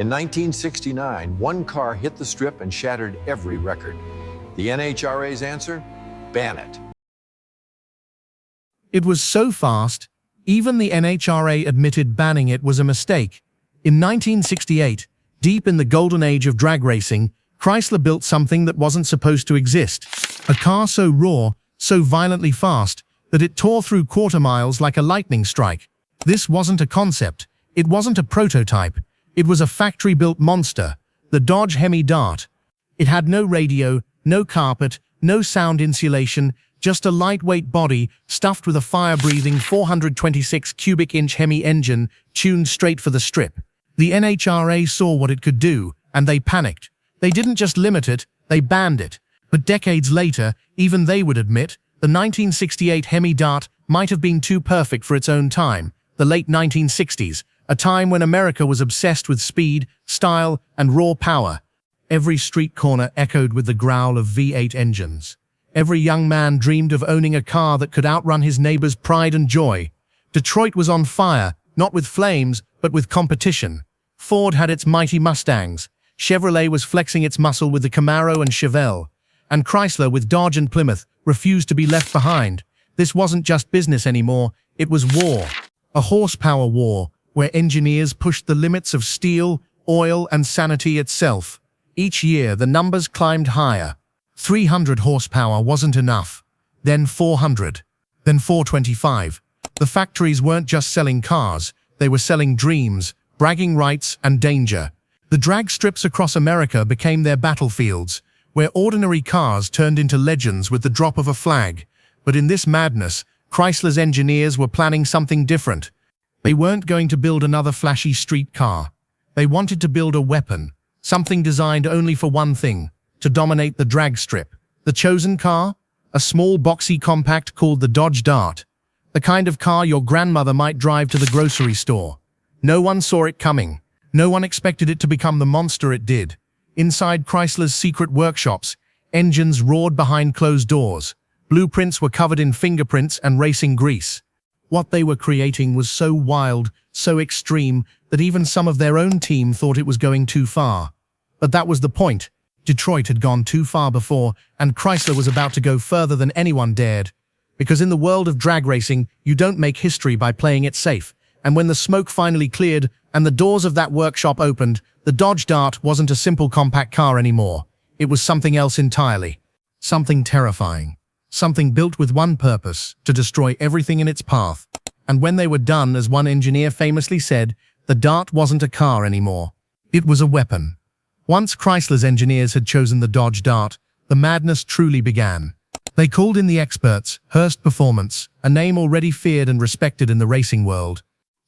In 1969, one car hit the strip and shattered every record. The NHRA's answer? Ban it. It was so fast, even the NHRA admitted banning it was a mistake. In 1968, deep in the golden age of drag racing, Chrysler built something that wasn't supposed to exist. A car so raw, so violently fast, that it tore through quarter miles like a lightning strike. This wasn't a concept. It wasn't a prototype. It was a factory-built monster, the Dodge Hemi Dart. It had no radio, no carpet, no sound insulation, just a lightweight body stuffed with a fire-breathing 426 cubic inch Hemi engine tuned straight for the strip. The NHRA saw what it could do, and they panicked. They didn't just limit it, they banned it. But decades later, even they would admit, the 1968 Hemi Dart might have been too perfect for its own time, the late 1960s, a time when America was obsessed with speed, style, and raw power. Every street corner echoed with the growl of V8 engines. Every young man dreamed of owning a car that could outrun his neighbor's pride and joy. Detroit was on fire, not with flames, but with competition. Ford had its mighty Mustangs. Chevrolet was flexing its muscle with the Camaro and Chevelle. And Chrysler, with Dodge and Plymouth, refused to be left behind. This wasn't just business anymore, it was war. A horsepower war, where engineers pushed the limits of steel, oil, and sanity itself. Each year, the numbers climbed higher. 300 horsepower wasn't enough. Then 400. Then 425. The factories weren't just selling cars, they were selling dreams, bragging rights, and danger. The drag strips across America became their battlefields, where ordinary cars turned into legends with the drop of a flag. But in this madness, Chrysler's engineers were planning something different. They weren't going to build another flashy street car. They wanted to build a weapon, something designed only for one thing: to dominate the drag strip. The chosen car? A small boxy compact called the Dodge Dart. The kind of car your grandmother might drive to the grocery store. No one saw it coming. No one expected it to become the monster it did. Inside Chrysler's secret workshops, engines roared behind closed doors. Blueprints were covered in fingerprints and racing grease. What they were creating was so wild, so extreme, that even some of their own team thought it was going too far. But that was the point. Detroit had gone too far before, and Chrysler was about to go further than anyone dared. Because in the world of drag racing, you don't make history by playing it safe. And when the smoke finally cleared and the doors of that workshop opened, the Dodge Dart wasn't a simple compact car anymore. It was something else entirely. Something terrifying. Something built with one purpose: to destroy everything in its path. And when they were done, as one engineer famously said, the Dart wasn't a car anymore. It was a weapon. Once Chrysler's engineers had chosen the Dodge Dart, the madness truly began. They called in the experts, Hurst Performance, a name already feared and respected in the racing world.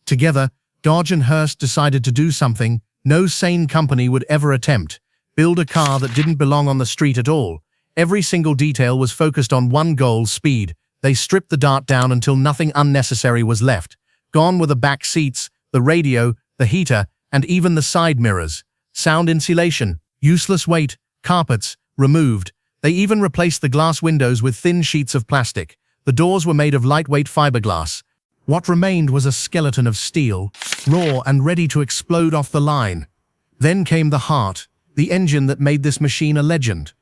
Together, Dodge and Hurst decided to do something no sane company would ever attempt: build a car that didn't belong on the street at all. Every single detail was focused on one goal: speed. They stripped the Dart down until nothing unnecessary was left. Gone were the back seats, the radio, the heater, and even the side mirrors. Sound insulation, useless weight, carpets, removed. They even replaced the glass windows with thin sheets of plastic. The doors were made of lightweight fiberglass. What remained was a skeleton of steel, raw and ready to explode off the line. Then came the heart, the engine that made this machine a legend.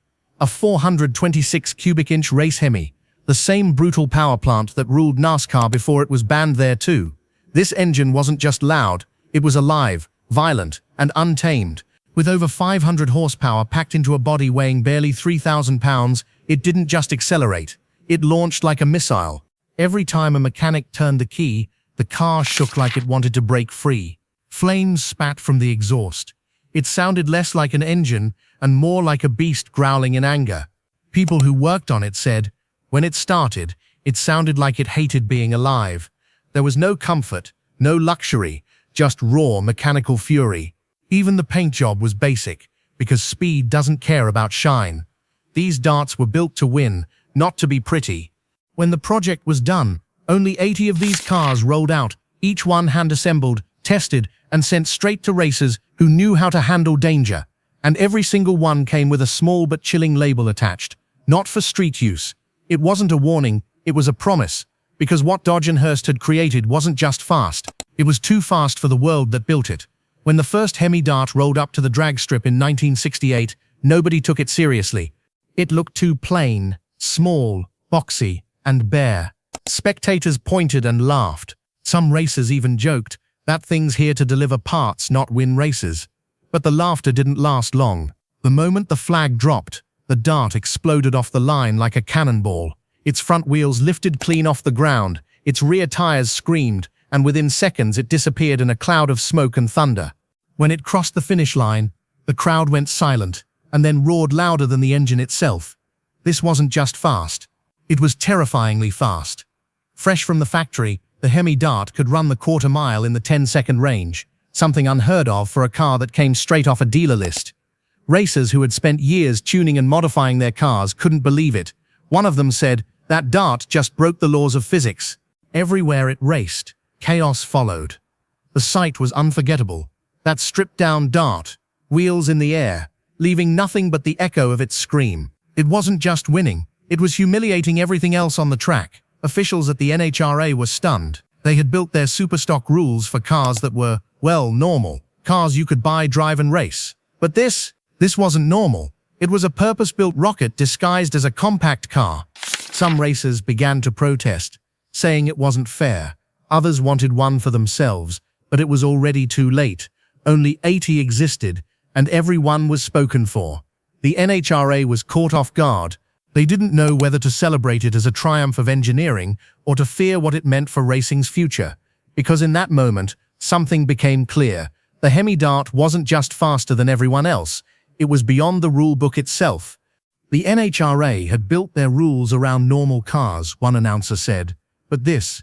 A 426 cubic inch race Hemi, the same brutal power plant that ruled NASCAR before it was banned there too. This engine wasn't just loud, it was alive, violent, and untamed. With over 500 horsepower packed into a body weighing barely 3,000 pounds, it didn't just accelerate, it launched like a missile. Every time a mechanic turned the key, the car shook like it wanted to break free. Flames spat from the exhaust. It sounded less like an engine and more like a beast growling in anger. People who worked on it said, when it started, it sounded like it hated being alive. There was no comfort, no luxury, just raw mechanical fury. Even the paint job was basic, because speed doesn't care about shine. These darts were built to win, not to be pretty. When the project was done, only 80 of these cars rolled out, each one hand-assembled, tested, and sent straight to racers who knew how to handle danger. And every single one came with a small but chilling label attached. Not for street use. It wasn't a warning, it was a promise. Because what Dodge and Hurst had created wasn't just fast. It was too fast for the world that built it. When the first Hemi Dart rolled up to the drag strip in 1968, nobody took it seriously. It looked too plain, small, boxy, and bare. Spectators pointed and laughed. Some racers even joked, "That thing's here to deliver parts, not win races." But the laughter didn't last long. The moment the flag dropped, the Dart exploded off the line like a cannonball. Its front wheels lifted clean off the ground, its rear tires screamed, and within seconds it disappeared in a cloud of smoke and thunder. When it crossed the finish line, the crowd went silent, and then roared louder than the engine itself. This wasn't just fast. It was terrifyingly fast. Fresh from the factory, the Hemi Dart could run the quarter mile in the 10-second range, something unheard of for a car that came straight off a dealer list. Racers who had spent years tuning and modifying their cars couldn't believe it. One of them said, "That Dart just broke the laws of physics." Everywhere it raced, chaos followed. The sight was unforgettable. That stripped-down Dart, wheels in the air, leaving nothing but the echo of its scream. It wasn't just winning, it was humiliating everything else on the track. Officials at the NHRA were stunned. They had built their superstock rules for cars that were, well, normal. Cars you could buy, drive, and race. But this wasn't normal. It was a purpose-built rocket disguised as a compact car. Some racers began to protest, saying it wasn't fair. Others wanted one for themselves, but it was already too late. Only 80 existed, and every one was spoken for. The NHRA was caught off guard. They didn't know whether to celebrate it as a triumph of engineering or to fear what it meant for racing's future. Because in that moment, something became clear. The Hemi Dart wasn't just faster than everyone else. It was beyond the rule book itself. The NHRA had built their rules around normal cars, one announcer said. But this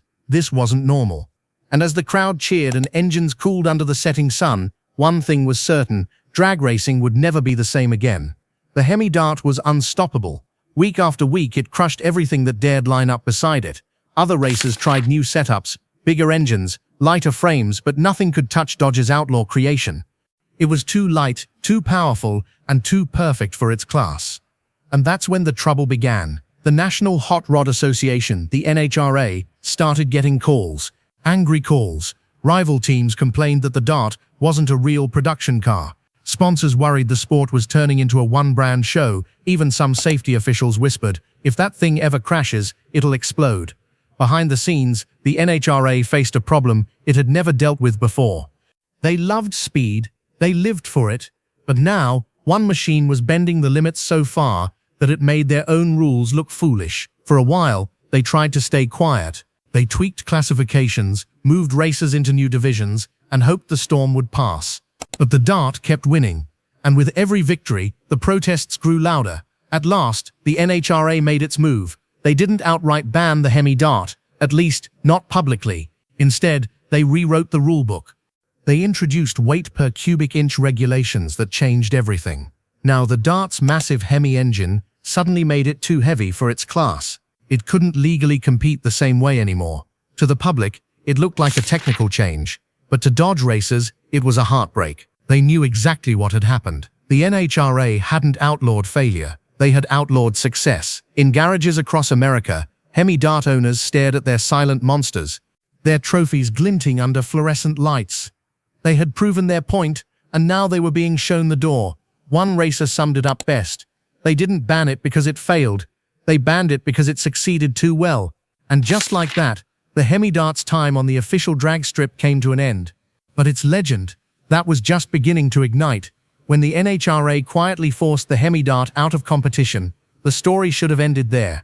wasn't normal. And as the crowd cheered and engines cooled under the setting sun, one thing was certain: drag racing would never be the same again. The Hemi Dart was unstoppable. Week after week, it crushed everything that dared line up beside it. Other racers tried new setups, bigger engines, lighter frames, but nothing could touch Dodge's outlaw creation. It was too light, too powerful, and too perfect for its class. And that's when the trouble began. The National Hot Rod Association, the NHRA, started getting calls. Angry calls. Rival teams complained that the Dart wasn't a real production car. Sponsors worried the sport was turning into a one-brand show. Even some safety officials whispered, "If that thing ever crashes, it'll explode." Behind the scenes, the NHRA faced a problem it had never dealt with before. They loved speed, they lived for it, but now, one machine was bending the limits so far that it made their own rules look foolish. For a while, they tried to stay quiet. They tweaked classifications, moved racers into new divisions, and hoped the storm would pass. But the Dart kept winning, and with every victory, the protests grew louder. At last, the NHRA made its move. They didn't outright ban the Hemi Dart, at least not publicly. Instead, they rewrote the rulebook. They introduced weight per cubic inch regulations that changed everything. Now the Dart's massive Hemi engine suddenly made it too heavy for its class. It couldn't legally compete the same way anymore. To the public, it looked like a technical change, but to Dodge racers, it was a heartbreak. They knew exactly what had happened. The NHRA hadn't outlawed failure. They had outlawed success. In garages across America, Hemi Dart owners stared at their silent monsters, their trophies glinting under fluorescent lights. They had proven their point, and now they were being shown the door. One racer summed it up best. They didn't ban it because it failed. They banned it because it succeeded too well. And just like that, the Hemi Dart's time on the official drag strip came to an end. But its legend, that was just beginning to ignite. When the NHRA quietly forced the Hemi Dart out of competition, the story should have ended there.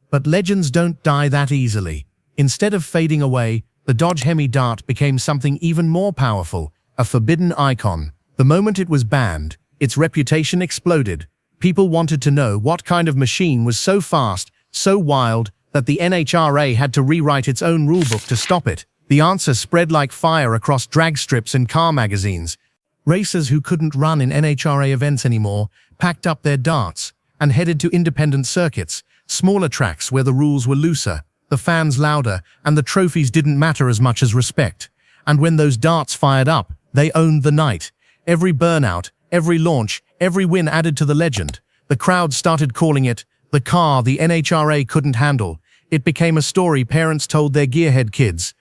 But legends don't die that easily. Instead of fading away, the Dodge Hemi Dart became something even more powerful, a forbidden icon. The moment it was banned, its reputation exploded. People wanted to know what kind of machine was so fast, so wild, that the NHRA had to rewrite its own rulebook to stop it. The answer spread like fire across drag strips and car magazines. Racers who couldn't run in NHRA events anymore packed up their darts and headed to independent circuits, smaller tracks where the rules were looser, the fans louder, and the trophies didn't matter as much as respect. And when those darts fired up, they owned the night. Every burnout, every launch, every win added to the legend. The crowd started calling it the car the NHRA couldn't handle. It became a story parents told their gearhead kids.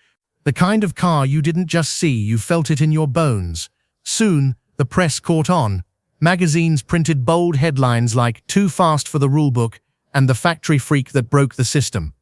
The kind of car you didn't just see, you felt it in your bones. Soon, the press caught on. Magazines printed bold headlines like "Too Fast for the Rulebook" and "The Factory Freak That Broke the System."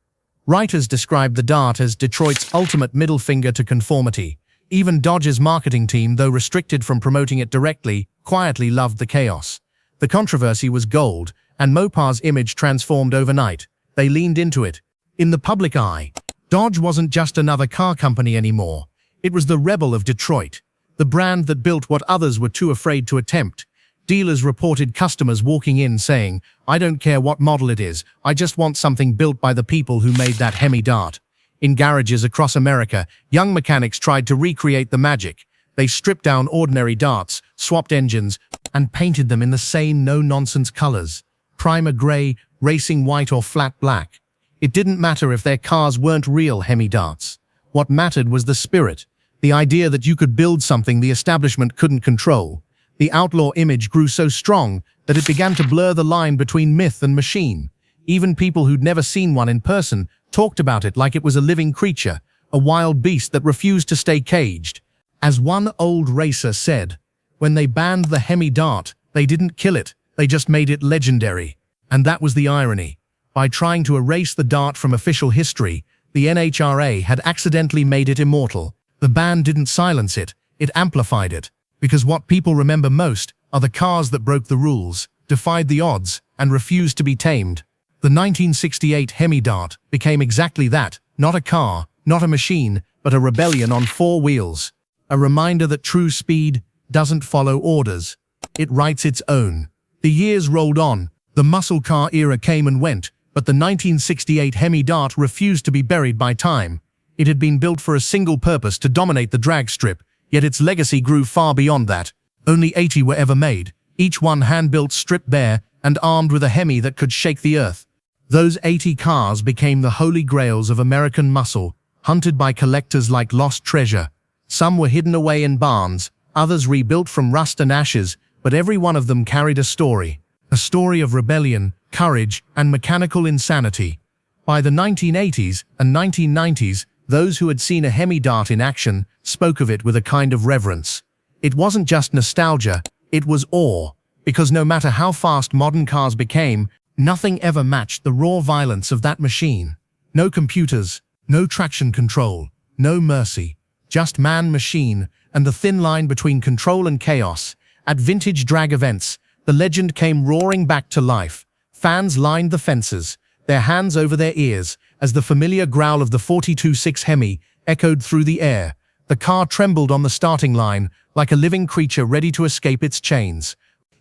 Writers described the Dart as Detroit's ultimate middle finger to conformity. Even Dodge's marketing team, though restricted from promoting it directly, quietly loved the chaos. The controversy was gold, and Mopar's image transformed overnight. They leaned into it. In the public eye, Dodge wasn't just another car company anymore. It was the rebel of Detroit, the brand that built what others were too afraid to attempt. Dealers reported customers walking in saying, "I don't care what model it is, I just want something built by the people who made that Hemi Dart." In garages across America, young mechanics tried to recreate the magic. They stripped down ordinary darts, swapped engines, and painted them in the same no-nonsense colors: primer gray, racing white, or flat black. It didn't matter if their cars weren't real Hemi Darts. What mattered was the spirit, the idea that you could build something the establishment couldn't control. The outlaw image grew so strong that it began to blur the line between myth and machine. Even people who'd never seen one in person talked about it like it was a living creature, a wild beast that refused to stay caged. As one old racer said, "When they banned the Hemi Dart, they didn't kill it, they just made it legendary." And that was the irony. By trying to erase the Dart from official history, the NHRA had accidentally made it immortal. The ban didn't silence it, it amplified it. Because what people remember most are the cars that broke the rules, defied the odds, and refused to be tamed. The 1968 Hemi Dart became exactly that: not a car, not a machine, but a rebellion on four wheels. A reminder that true speed doesn't follow orders. It writes its own. The years rolled on, the muscle car era came and went, but the 1968 Hemi Dart refused to be buried by time. It had been built for a single purpose: to dominate the drag strip. Yet its legacy grew far beyond that. Only 80 were ever made, each one hand-built, stripped bare, and armed with a Hemi that could shake the earth. Those 80 cars became the holy grails of American muscle, hunted by collectors like lost treasure. Some were hidden away in barns, others rebuilt from rust and ashes, but every one of them carried a story of rebellion, courage, and mechanical insanity. By the 1980s and 1990s, those who had seen a Hemi Dart in action spoke of it with a kind of reverence. It wasn't just nostalgia, it was awe, because no matter how fast modern cars became, nothing ever matched the raw violence of that machine. No computers, no traction control, no mercy, just man-machine, and the thin line between control and chaos. At vintage drag events, the legend came roaring back to life. Fans lined the fences, their hands over their ears, as the familiar growl of the 42.6 Hemi echoed through the air. The car trembled on the starting line, like a living creature ready to escape its chains.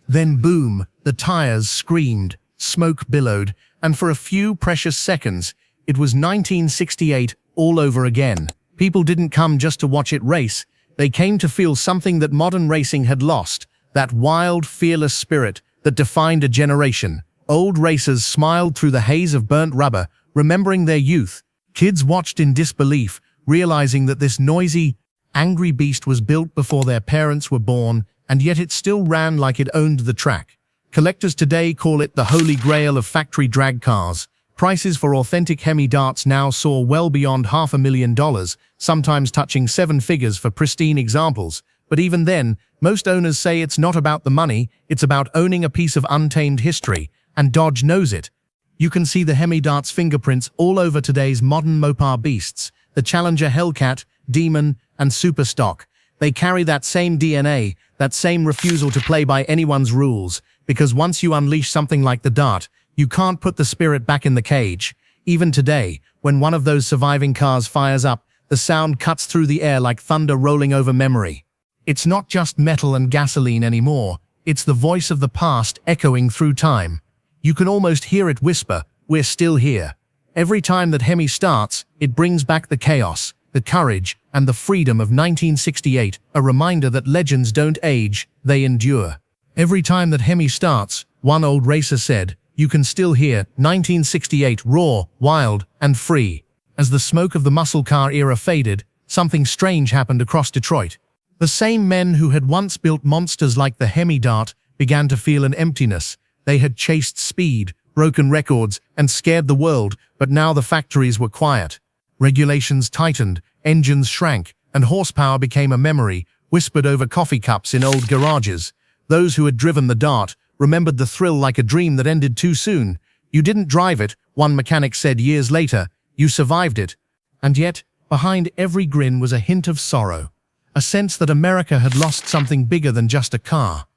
Then boom, the tires screamed, smoke billowed, and for a few precious seconds, it was 1968 all over again. People didn't come just to watch it race, they came to feel something that modern racing had lost, that wild, fearless spirit that defined a generation. Old racers smiled through the haze of burnt rubber, remembering their youth. Kids watched in disbelief, realizing that this noisy, angry beast was built before their parents were born, and yet it still ran like it owned the track. Collectors today call it the holy grail of factory drag cars. Prices for authentic Hemi Darts now soar well beyond $500,000, sometimes touching seven figures for pristine examples. But even then, most owners say it's not about the money, it's about owning a piece of untamed history, and Dodge knows it. You can see the Hemi Dart's fingerprints all over today's modern Mopar beasts, the Challenger Hellcat, Demon, and Superstock. They carry that same DNA, that same refusal to play by anyone's rules, because once you unleash something like the Dart, you can't put the spirit back in the cage. Even today, when one of those surviving cars fires up, the sound cuts through the air like thunder rolling over memory. It's not just metal and gasoline anymore, it's the voice of the past echoing through time. You can almost hear it whisper, "We're still here." Every time that Hemi starts, it brings back the chaos, the courage, and the freedom of 1968, a reminder that legends don't age, they endure. Every time that Hemi starts, one old racer said, you can still hear 1968 raw, wild, and free. As the smoke of the muscle car era faded, something strange happened across Detroit. The same men who had once built monsters like the Hemi Dart began to feel an emptiness. They had chased speed, broken records, and scared the world, but now the factories were quiet. Regulations tightened, engines shrank, and horsepower became a memory, whispered over coffee cups in old garages. Those who had driven the Dart remembered the thrill like a dream that ended too soon. You didn't drive it, one mechanic said years later. You survived it. And yet, behind every grin was a hint of sorrow, a sense that America had lost something bigger than just a car.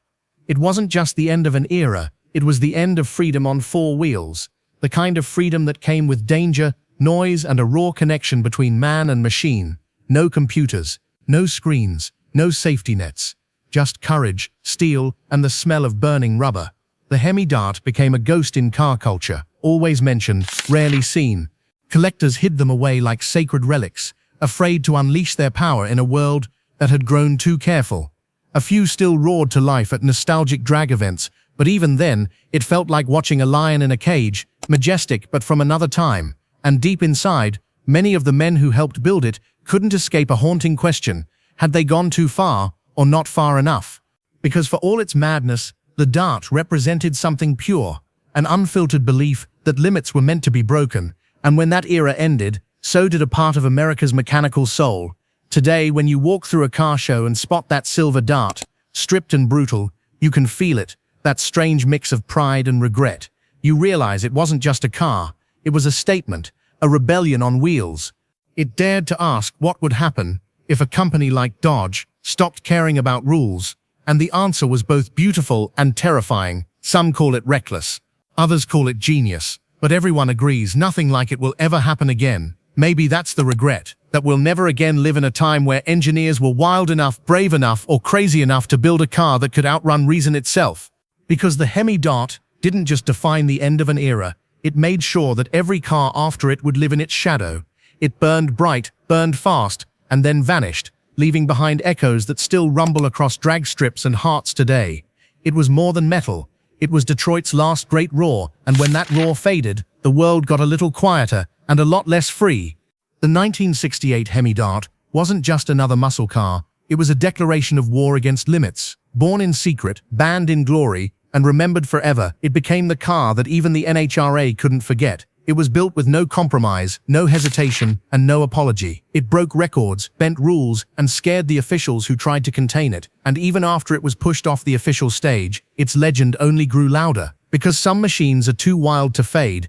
It wasn't just the end of an era, it was the end of freedom on four wheels, the kind of freedom that came with danger, noise, and a raw connection between man and machine. No computers, no screens, no safety nets. Just courage, steel, and the smell of burning rubber. The Hemi Dart became a ghost in car culture, always mentioned, rarely seen. Collectors hid them away like sacred relics, afraid to unleash their power in a world that had grown too careful. A few still roared to life at nostalgic drag events, but even then, it felt like watching a lion in a cage, majestic but from another time. And deep inside, many of the men who helped build it couldn't escape a haunting question: had they gone too far, or not far enough? Because for all its madness, the Dart represented something pure, an unfiltered belief that limits were meant to be broken, and when that era ended, so did a part of America's mechanical soul. Today, when you walk through a car show and spot that silver Dart, stripped and brutal, you can feel it, that strange mix of pride and regret. You realize it wasn't just a car, it was a statement, a rebellion on wheels. It dared to ask what would happen if a company like Dodge stopped caring about rules, and the answer was both beautiful and terrifying. Some call it reckless, others call it genius, but everyone agrees nothing like it will ever happen again. Maybe that's the regret, that we'll never again live in a time where engineers were wild enough, brave enough, or crazy enough to build a car that could outrun reason itself. Because the Hemi Dart didn't just define the end of an era, it made sure that every car after it would live in its shadow. It burned bright, burned fast, and then vanished, leaving behind echoes that still rumble across drag strips and hearts today. It was more than metal. It was Detroit's last great roar, and when that roar faded, the world got a little quieter and a lot less free. The 1968 Hemi Dart wasn't just another muscle car, it was a declaration of war against limits. Born in secret, banned in glory, and remembered forever, it became the car that even the NHRA couldn't forget. It was built with no compromise, no hesitation, and no apology. It broke records, bent rules, and scared the officials who tried to contain it. And even after it was pushed off the official stage, its legend only grew louder. Because some machines are too wild to fade.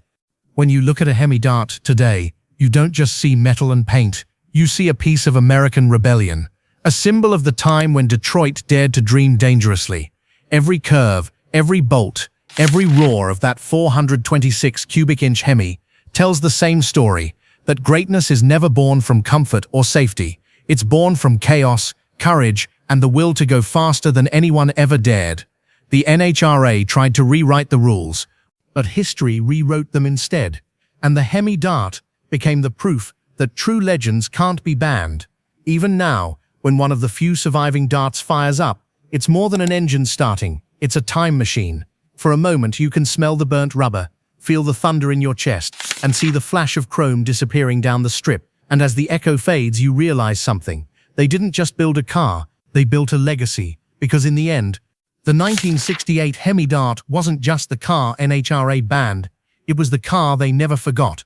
When you look at a Hemi Dart today, you don't just see metal and paint. You see a piece of American rebellion. A symbol of the time when Detroit dared to dream dangerously. Every curve, every bolt, every roar of that 426 cubic inch Hemi tells the same story, that greatness is never born from comfort or safety. It's born from chaos, courage, and the will to go faster than anyone ever dared. The NHRA tried to rewrite the rules, but history rewrote them instead. And the Hemi Dart became the proof that true legends can't be banned. Even now, when one of the few surviving Darts fires up, it's more than an engine starting, it's a time machine. For a moment you can smell the burnt rubber, feel the thunder in your chest, and see the flash of chrome disappearing down the strip. And as the echo fades, you realize something. They didn't just build a car, they built a legacy. Because in the end, the 1968 Hemi Dart wasn't just the car NHRA banned, it was the car they never forgot.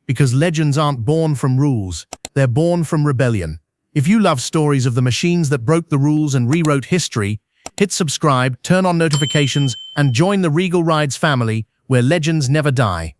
Because legends aren't born from rules, they're born from rebellion. If you love stories of the machines that broke the rules and rewrote history, hit subscribe, turn on notifications, and join the Regal Rides family, where legends never die.